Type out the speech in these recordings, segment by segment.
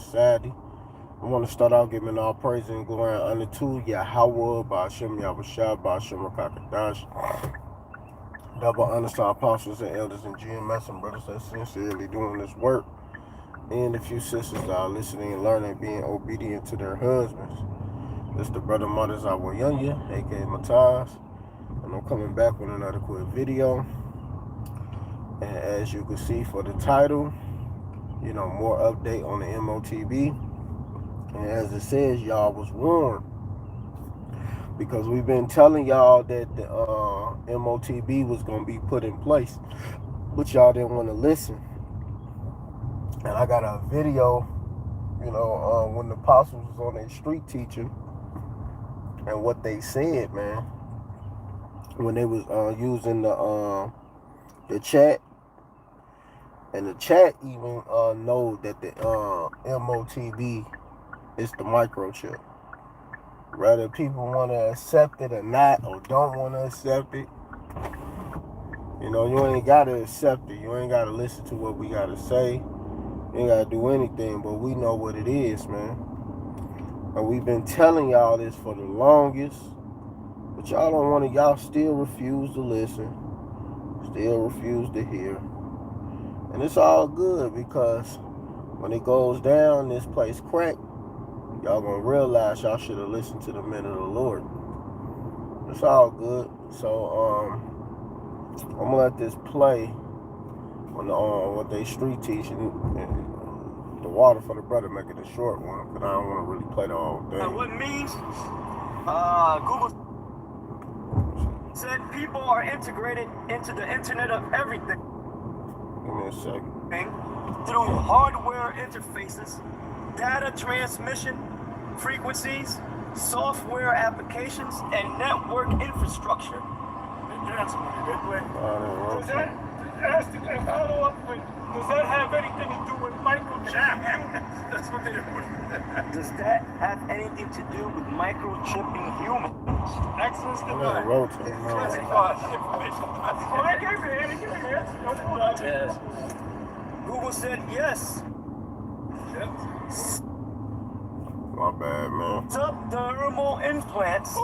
society. I want to start out giving all praise and glory and honor to Yahweh, Ba'ashem Yahushua, Ba'ashem Rakakadash. Double honor to our apostles and elders and GMS and brothers that sincerely doing this work. And a few sisters that are listening and learning, being obedient to their husbands. This is the brother Mothers Awayunya, A.K.A. M.O.T.B. And I'm coming back with another quick video. And as you can see for the title, more update on the M.O.T.B. And as it says, y'all was warned. Because we've been telling y'all that the M.O.T.B. was going to be put in place. But y'all didn't want to listen. And I got a video, when the apostles was on their street teaching. And what they said, man. When they was using the chat. And the chat even know that the M.O.T.B. is the microchip. Whether people want to accept it or not, or don't want to accept it, you ain't got to accept it. You ain't got to listen to what we got to say. You ain't got to do anything, but we know what it is, man. And we've been telling y'all this for the longest, but y'all don't want to, y'all still refuse to listen, still refuse to hear. And it's all good because when it goes down, this place crack, y'all gonna realize y'all should have listened to the men of the Lord. It's all good. So I'm gonna let this play on what they street teaching. The water for the brother, make it a short one, because I don't want to really play the whole thing. What means Google said people are integrated into the Internet of Everything. Give me a second. Through hardware interfaces, data transmission, frequencies, software applications, and network infrastructure. Does that have anything to do with microchip? That's what they're doing. Does that have anything to do with microchipping humans? Access to what? Yes. Google said yes. My bad, man. Subdermal implants. Oh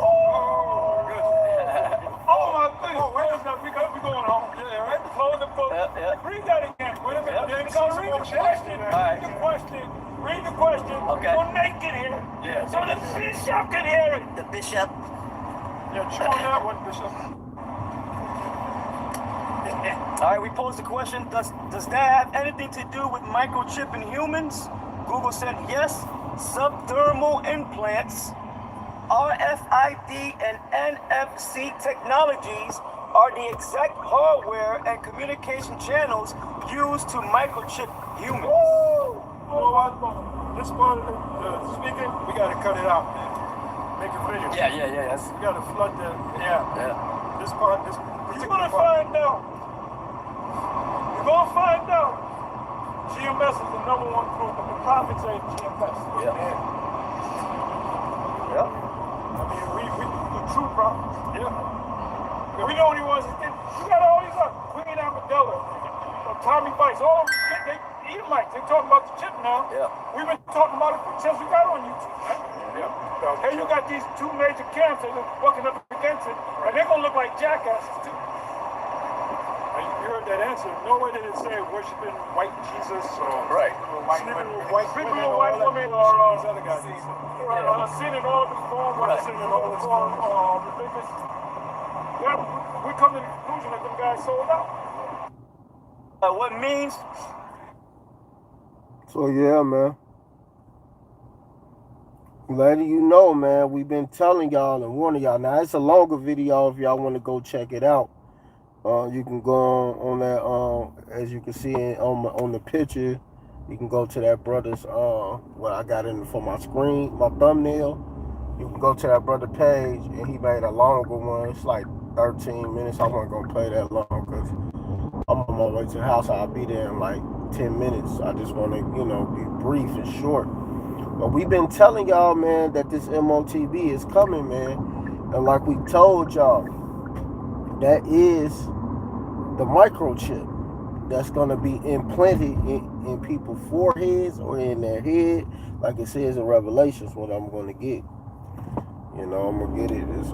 my goodness. Wait a minute. We going home. Yeah, right? Close the book. Read that again. Wait a minute. Read the question. Read the question. Read the question. Okay. We'll make it here. Yeah. So the bishop can hear it. The bishop. Yeah, chew on that one, bishop. All right, we posed the question, does that have anything to do with microchipping humans? Google said yes. Subdermal implants, RFID and NFC technologies are the exact hardware and communication channels used to microchip humans. This part of the speaking, we gotta cut it out, man. Make a video. Yeah. We gotta flood the, this part, this particular part. You're gonna find out. GMS is the #1 group, but the prophets ain't GMS. Yeah. I mean, we the true prophets. Yeah. We the only ones that did. You got all these Queen Amidala, Tommy Bice, all they Edomites. They talking about the chip now. Yeah. We've been talking about it since we got on YouTube, right? Yeah. Hey, you got these two major camps that are working up against it, and they're gonna look like jackasses too. You heard that answer. Nowhere did it say worshiping white Jesus or sleeping with white women or these other guys. Sin in all of his form, sin in all of his form, religious. Yeah, we come to the conclusion that them guys sold out. What means? So yeah, man. Letting you know, man, we've been telling y'all and warning y'all. Now it's a longer video if y'all want to go check it out. You can go on that, as you can see on the picture, you can go to that brother's, what I got in for my screen, my thumbnail. You can go to that brother page, and he made a longer one. It's like 13 minutes. I wasn't going to play that long because I'm on my way to the house. I'll be there in like 10 minutes. I just want to, be brief and short. But we've been telling y'all, man, that this M.O.T.B. is coming, man. And like we told y'all, that is the microchip that's going to be implanted in people's foreheads or in their head, like it says in Revelations. What I'm going to get, I'm going to get it. It's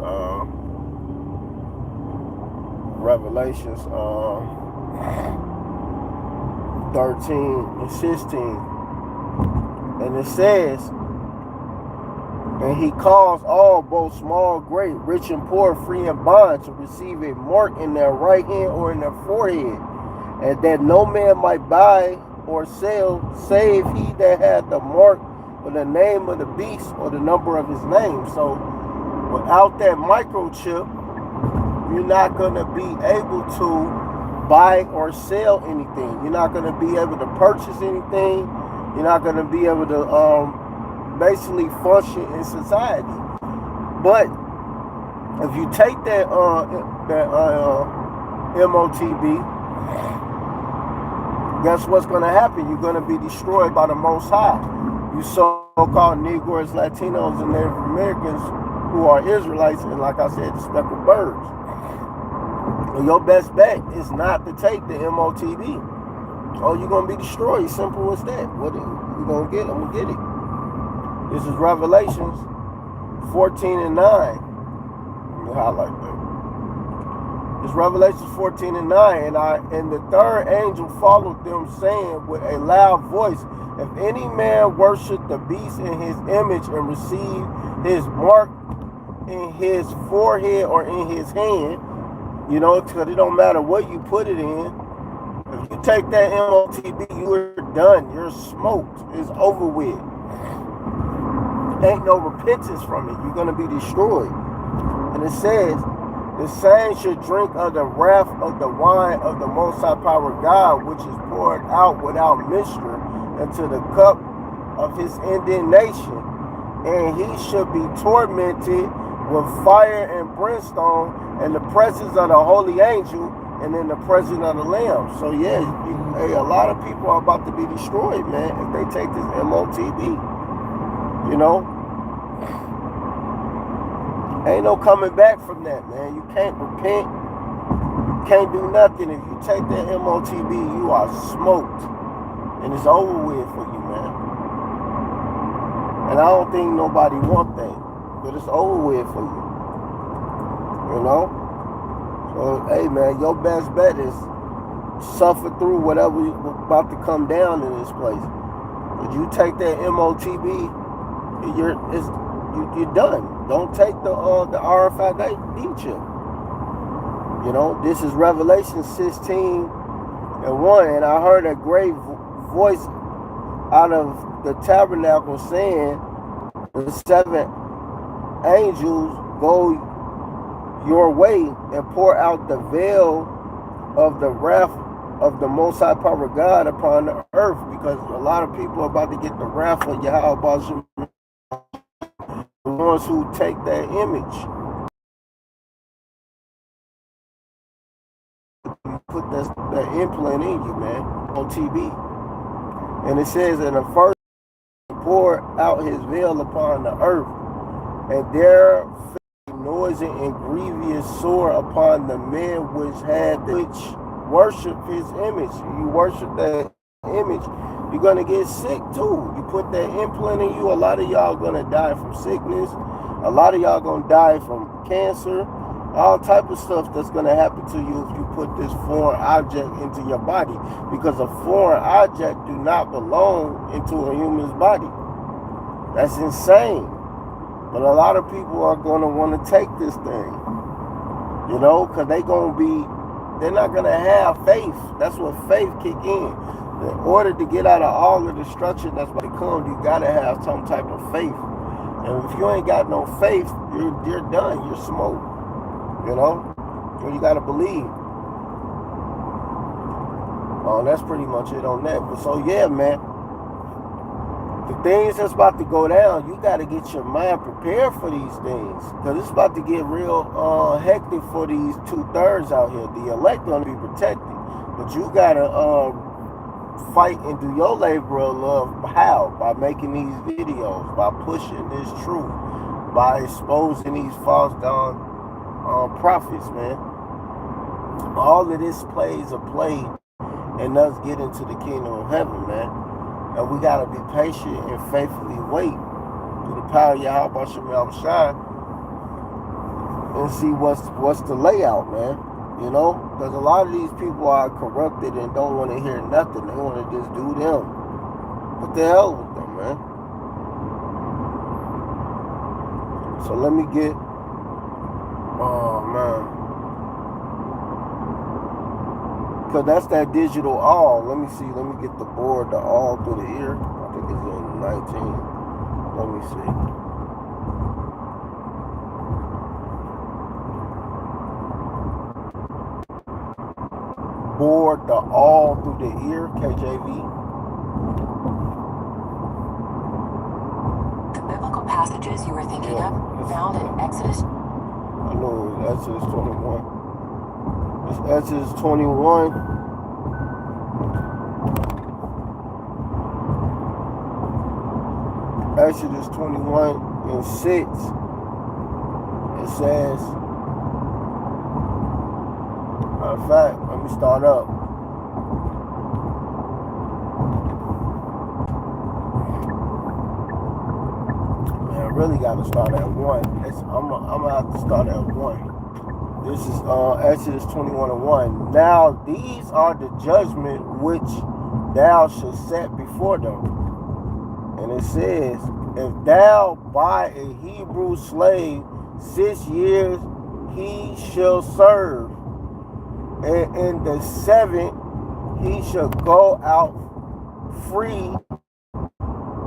Revelations 13 and 16, and it says, and he calls all, both small, great, rich and poor, free and bond, to receive a mark in their right hand or in their forehead, and that no man might buy or sell, save he that had the mark or the name of the beast or the number of his name. So without that microchip, you're not going to be able to buy or sell anything. You're not going to be able to purchase anything. You're not going to be able to basically function in society. But if you take that M.O.T.B, guess what's going to happen? You're going to be destroyed by the Most High. You so-called Negroes, Latinos, and Native Americans who are Israelites, and like I said, the speckled birds. And your best bet is not to take the M.O.T.B. Oh, you're going to be destroyed. Simple as that. What are you going to get? I'm going to get it. This is Revelations 14 and 9. Let me highlight that. It's Revelations 14 and 9. And the third angel followed them, saying with a loud voice, if any man worship the beast in his image and receive his mark in his forehead or in his hand, because it don't matter what you put it in. If you take that M.O.T.B, you're done. You're smoked. It's over with. Ain't no repentance from it. You're going to be destroyed. And it says, the same should drink of the wrath of the wine of the Most High Power God, which is poured out without mixture into the cup of his indignation. And he should be tormented with fire and brimstone in the presence of the holy angel and in the presence of the Lamb. So yeah, a lot of people are about to be destroyed, man, if they take this M.O.T.B. Ain't no coming back from that, man. You can't repent. You can't do nothing. If you take that M.O.T.B, you are smoked. And it's over with for you, man. And I don't think nobody want that. But it's over with for you. So, hey, man, your best bet is suffer through whatever is about to come down in this place. If you take that M.O.T.B, you're done. Don't take the RFID chip. This is Revelation 16 and 1. And I heard a great voice out of the tabernacle saying, the 7 angels, go your way and pour out the veil of the wrath of the Most High Power God upon the earth, because a lot of people are about to get the wrath of Yahweh, the ones who take that image. Put that implant in you, man, on TB. And it says in the first, pour out his veil upon the earth, and there noisy and grievous sore upon the men which worship his image. You worship that image, you're gonna get sick too. You put that implant in you, a lot of y'all gonna die from sickness, a lot of y'all gonna die from cancer, all type of stuff that's gonna happen to you if you put this foreign object into your body, because a foreign object do not belong into a human's body. That's insane. But a lot of people are going to want to take this thing, because they're not going to have faith. That's what faith kick in. In order to get out of all the destruction that's about to come, you got to have some type of faith. And if you ain't got no faith, you're done. You're smoked, And you got to believe. Oh, that's pretty much it on that. But so, yeah, man. The things that's about to go down, you got to get your mind prepared for these things, because it's about to get real hectic for these 2/3 out here. The elect going to be protected, but you got to fight and do your labor of love. How? By making these videos, by pushing this truth, by exposing these false prophets, man. All of this plays a play and us get into the kingdom of heaven, man. And we gotta be patient and faithfully wait through the power of Yahweh Shem Shai and see what's the layout, man. You know, because a lot of these people are corrupted and don't want to hear nothing. They want to just do them. What the hell with them, man? So let me get, oh man, because that's that digital all. Let me see, let me get the board, the all through the ear. I think it's in 19. Let me see. Board, the all through the ear, KJV. The biblical passages you were thinking of found in Exodus. I know it was Exodus 21. It's Exodus 21. Exodus 21 and 6. It says, matter of fact, let me start up. Man, I really got to start at 1. I'm gonna have to start at 1. This is Exodus 21 and 1. Now these are the judgment which thou shalt set before them. And it says, if thou buy a Hebrew slave 6 years, he shall serve. And in the 7th, he shall go out free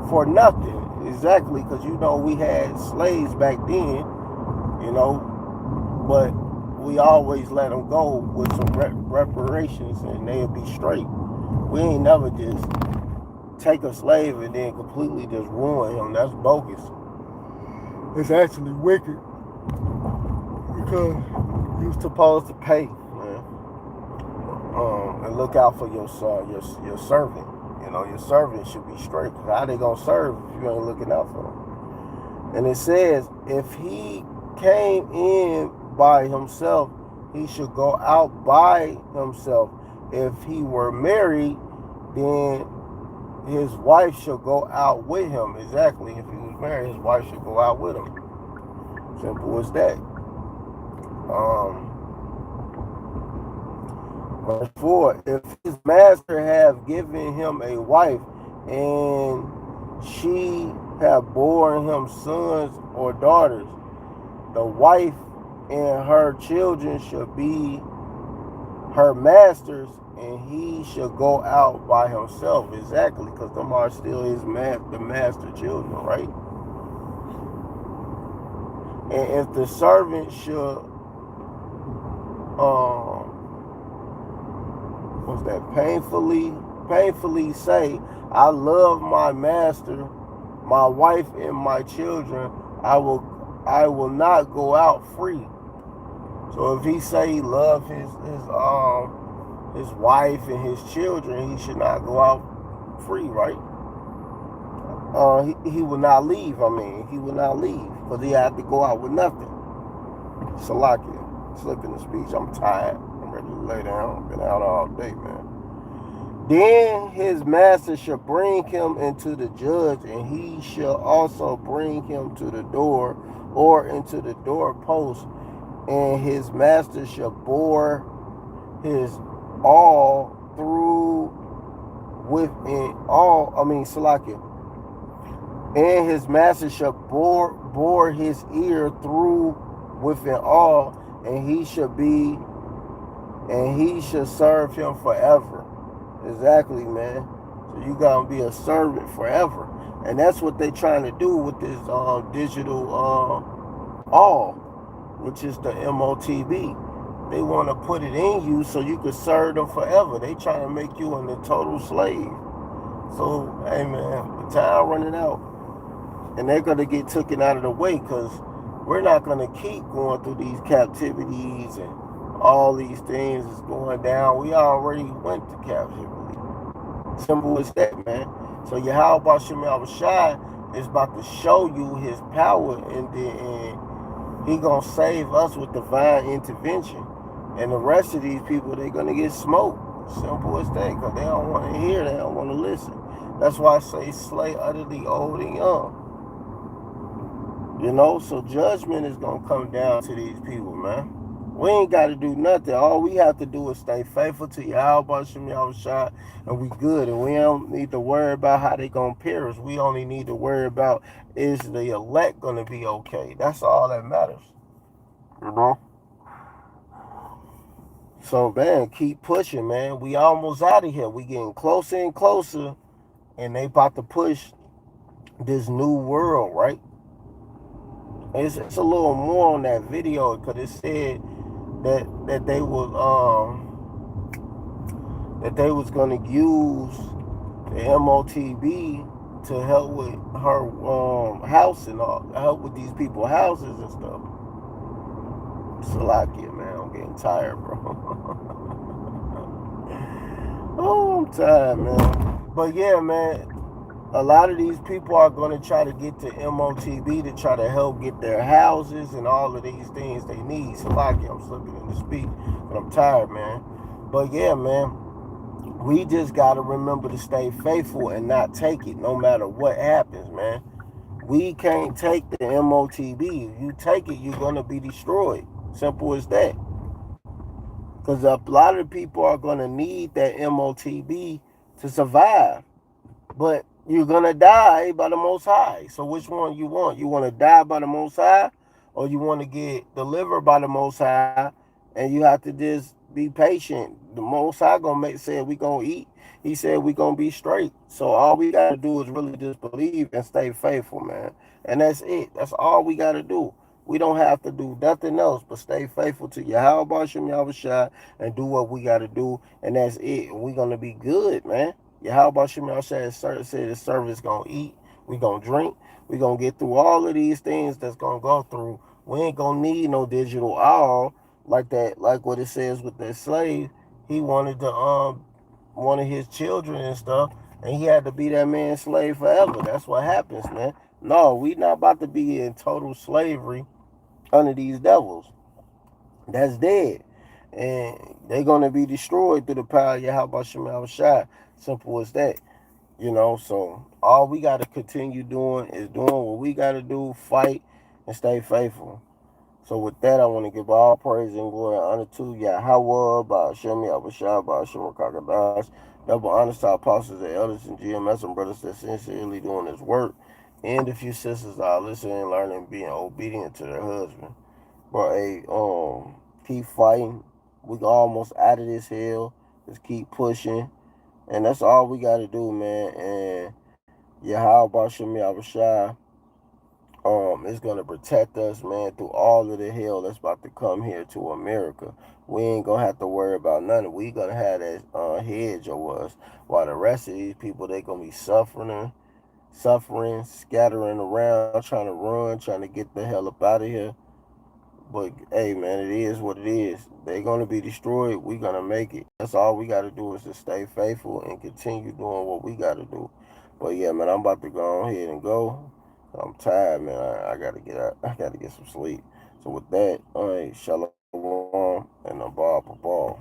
for nothing. Exactly, because you know we had slaves back then, you know, but we always let them go with some reparations and they'll be straight. We ain't never just take a slave and then completely just ruin him. That's bogus. It's actually wicked because you're supposed to pay, man, and look out for your servant. You know, your servant should be straight. How they gonna serve if you ain't looking out for them? And it says, if he came in by himself, he should go out by himself. If he were married, then his wife shall go out with him. Exactly. If he was married, his wife should go out with him. Simple as that. Verse 4, if his master have given him a wife, and she have borne him sons or daughters, the wife and her children shall be her masters, and he shall go out by himself. Exactly, because them are still his the master children, right? And if the servant should what's that, painfully say, I love my master, my wife and my children, I will not go out free. So if he say he love his wife and his children, he should not go out free, right? He will not leave. He will not leave because he had to go out with nothing. Salakia, slipping the speech. I'm tired. I'm ready to lay down. Been out all day, man. Then his master shall bring him into the judge, and he shall also bring him to the door or into the doorpost, and his master shall bore his all through within all. Salakia. And his master shall bore his ear through within all, and he shall serve him forever. Exactly, man. So you gotta be a servant forever, and that's what they trying to do with this digital all, which is the M.O.T.B. They want to put it in you so you can serve them forever. They trying to make you a total slave. So hey, man, the time running out, and they're gonna get taken out of the way because we're not gonna keep going through these captivities and all these things is going down. We already went to captivity. Simple as that, man. So Yahweh Shem Shai is about to show you his power, and he gonna save us with divine intervention. And the rest of these people, they're gonna get smoked. Simple as that, because they don't want to hear, they don't want to listen. That's why I say slay utterly old and young. So judgment is going to come down to these people, man. We ain't got to do nothing. All we have to do is stay faithful to Yahweh Shem Yahushua, and we good. And we don't need to worry about how they going to perish. We only need to worry about, is the elect going to be okay? That's all that matters. You know? So, man, keep pushing, man. We almost out of here. We getting closer and closer, and they about to push this new world, right? It's a little more on that video, because it said that they was gonna use the M.O.T.B to help with her house and all, help with these people's houses and stuff. Salakia, man, I'm getting tired, bro. Oh, I'm tired, man. But yeah, man, a lot of these people are going to try to get to M.O.T.B to try to help get their houses and all of these things they need. Salaki, I'm slipping in the speak, but I'm tired, man. But yeah, man, we just got to remember to stay faithful and not take it no matter what happens, man. We can't take the M.O.T.B. If you take it, you're going to be destroyed. Simple as that. Because a lot of people are going to need that M.O.T.B to survive. But you're gonna die by the Most High. So which one you want? You want to die by the Most High, or you want to get delivered by the Most High? And you have to just be patient. The Most High gonna say we gonna eat. He said we gonna be straight. So all we gotta do is really just believe and stay faithful, man. And that's it. That's all we gotta do. We don't have to do nothing else but stay faithful to Yahweh Bashem Yahushua and do what we gotta do, and that's it. And we gonna be good, man. Yeah, how about Shemel said the service gonna eat, we gonna drink, we gonna get through all of these things that's gonna go through. We ain't gonna need no digital all like that, like what it says with that slave. He wanted to one of his children and stuff, and he had to be that man's slave forever. That's what happens, man. No, we not about to be in total slavery under these devils. That's dead. And they're gonna be destroyed through the power of Yahweh Shemel Shai. Simple as that. So all we got to continue doing is doing what we got to do, fight, and stay faithful. So with that, I want to give all praise and glory and honor to Yahweh, by Hashem, Yahushua, by Hashem, Kakadash. Double honor to our apostles and elders and GMS and brothers that sincerely doing this work. And a few sisters that are listening, learning, being obedient to their husband. But hey, keep fighting. We almost out of this hell. Just keep pushing. And that's all we got to do, man. And Yahweh Bashem Yahushua is going to protect us, man, through all of the hell that's about to come here to America. We ain't going to have to worry about nothing. We going to have that hedge over us. While the rest of these people, they going to be suffering, scattering around, trying to run, trying to get the hell up out of here. But hey, man, it is what it is. They're gonna be destroyed. We're gonna make it. That's all we gotta do is to stay faithful and continue doing what we gotta do. But yeah, man, I'm about to go ahead and go. I'm tired, man. I gotta get out. I gotta get some sleep. So with that, all right, shalom and a ball.